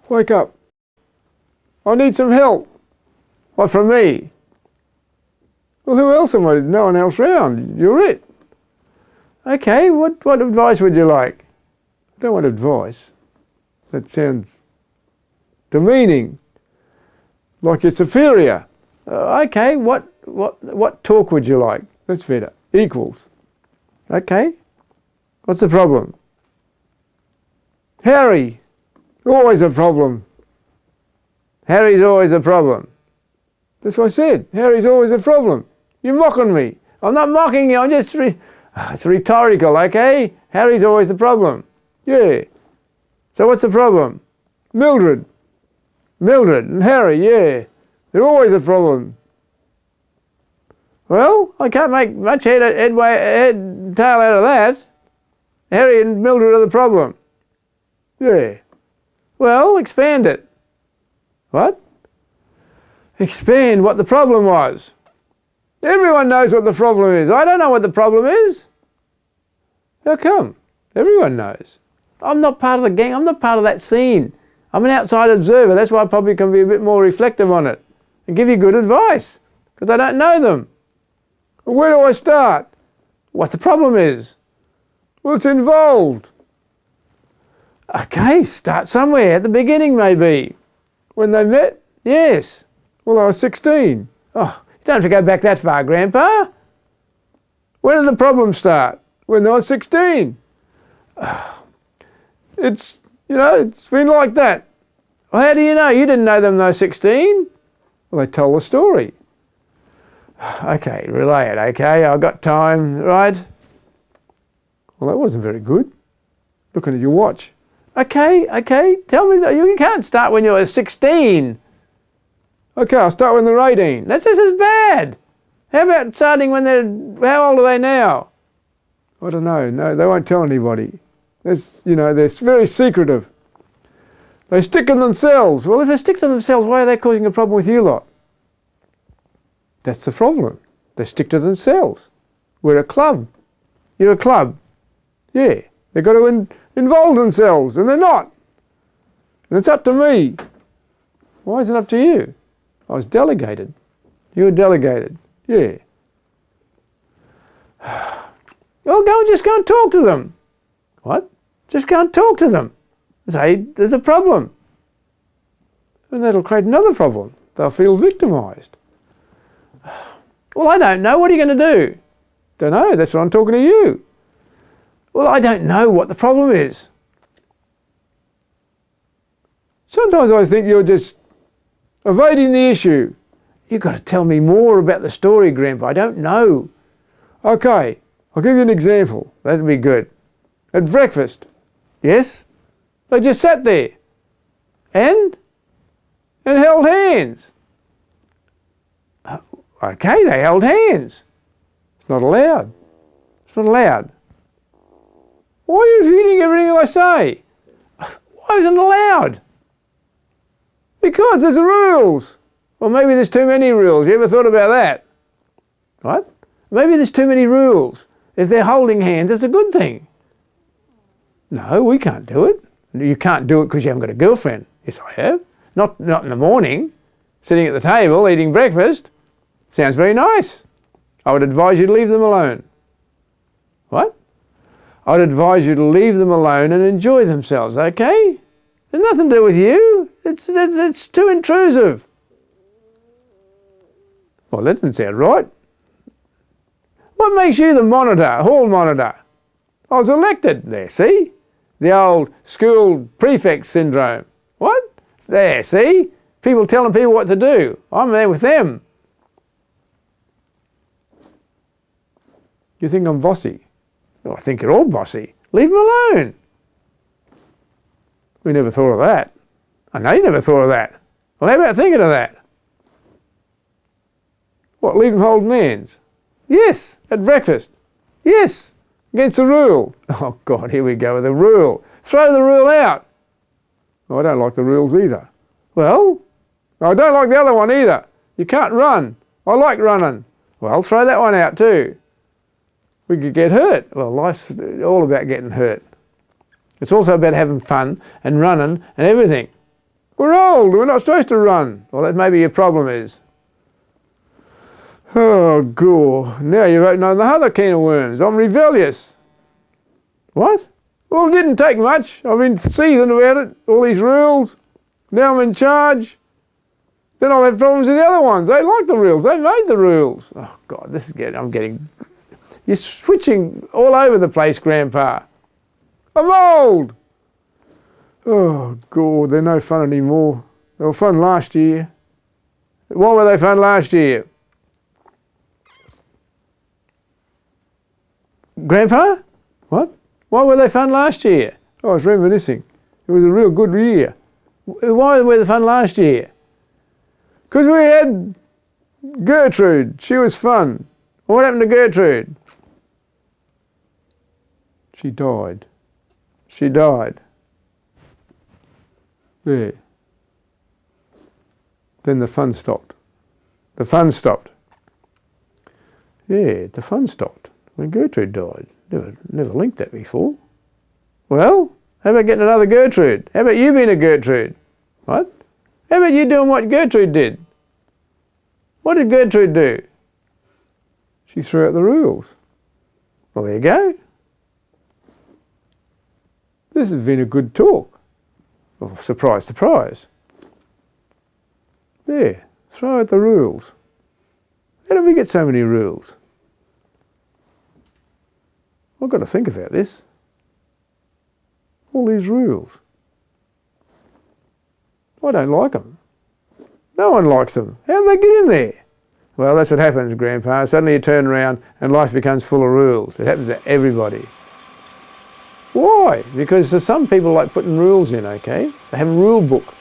Wake up. I need some help. What, from me? Well, who else am I? No one else round. You're it. Okay, what advice would you like? I don't want advice. That sounds demeaning, like you're superior. Okay, what talk would you like? That's better. Equals. Okay. What's the problem? Harry. Always a problem. Harry's always a problem. That's what I said. Harry's always a problem. You're mocking me. I'm not mocking you. I'm just... it's rhetorical, okay? Harry's always the problem. Yeah. So what's the problem? Mildred. Mildred and Harry, yeah. They're always a problem. Well, I can't make much head tail out of that. Harry and Mildred are the problem. Yeah. Well, expand it. What? Expand what the problem was. Everyone knows what the problem is. I don't know what the problem is. How come? Everyone knows. I'm not part of the gang. I'm not part of that scene. I'm an outside observer. That's why I probably can be a bit more reflective on it and give you good advice, because I don't know them. Where do I start? What the problem is? What's involved? Okay, start somewhere, at the beginning maybe. When they met? Yes. Well, I was 16. Oh, you don't have to go back that far, Grandpa. When did the problem start? When I was 16. It's been like that. Well, how do you know? You didn't know them when they were 16. Well, they told a story. Okay, relay it, okay? I've got time, right? Well, that wasn't very good. Looking at your watch. Okay, tell me that you can't start when you're 16. Okay, I'll start when they're 18. That's just as bad. How about starting when how old are they now? I don't know. No, they won't tell anybody. They're very secretive. They stick to themselves. Well, if they stick to themselves, why are they causing a problem with you lot? That's the problem. They stick to themselves. We're a club. You're a club. Yeah. They've got to involve themselves, and they're not. And it's up to me. Why is it up to you? I was delegated. You were delegated. Yeah. Well, just go and talk to them. What? Just go and talk to them. Say, there's a problem. And that'll create another problem. They'll feel victimised. Well, I don't know. What are you going to do? Don't know. That's why I'm talking to you. Well, I don't know what the problem is. Sometimes I think you're just evading the issue. You've got to tell me more about the story, Grandpa. I don't know. Okay, I'll give you an example. That'd be good. At breakfast. Yes? They just sat there. And held hands. Okay, they held hands. It's not allowed. It's not allowed. Why are you repeating everything I say? Why isn't it allowed? Because there's rules. Well, maybe there's too many rules. You ever thought about that? What? Maybe there's too many rules. If they're holding hands, it's a good thing. No, we can't do it. You can't do it because you haven't got a girlfriend. Yes, I have. Not in the morning, sitting at the table eating breakfast. Sounds very nice. I would advise you to leave them alone. What? I would advise you to leave them alone and enjoy themselves, okay? There's nothing to do with you. It's too intrusive. Well, that doesn't sound right. What makes you the monitor, hall monitor? I was elected there, see? The old school prefect syndrome. What? There, see? People telling people what to do. I'm there with them. You think I'm bossy? Well, I think you're all bossy. Leave them alone. We never thought of that. I know you never thought of that. Well, how about thinking of that? What, leave them holding hands? Yes, at breakfast. Yes, against the rule. Oh, God, here we go with the rule. Throw the rule out. Oh, I don't like the rules either. Well, I don't like the other one either. You can't run. I like running. Well, throw that one out too. We could get hurt. Well, life's all about getting hurt. It's also about having fun and running and everything. We're old. We're not supposed to run. Well, that maybe your problem is. Oh, God. Now you've opened another can of worms. I'm rebellious. What? Well, it didn't take much. I've been seething about it. All these rules. Now I'm in charge. Then I'll have problems with the other ones. They like the rules. They made the rules. Oh, God, this is you're switching all over the place, Grandpa. I'm old. Oh, God, they're no fun anymore. They were fun last year. Why were they fun last year? Grandpa? What? Why were they fun last year? Oh, I was reminiscing. It was a real good year. Why were they fun last year? Because we had Gertrude. She was fun. What happened to Gertrude? She died. She died. There. Then the fun stopped. The fun stopped. Yeah, the fun stopped when Gertrude died. Never linked that before. Well, how about getting another Gertrude? How about you being a Gertrude? What? How about you doing what Gertrude did? What did Gertrude do? She threw out the rules. Well, there you go. This has been a good talk. Oh, surprise, surprise. There, throw out the rules. How did we get so many rules? I've got to think about this. All these rules. I don't like them. No one likes them. How do they get in there? Well, that's what happens, Grandpa. Suddenly you turn around and life becomes full of rules. It happens to everybody. Why? Because there's some people like putting rules in, okay? They have a rule book.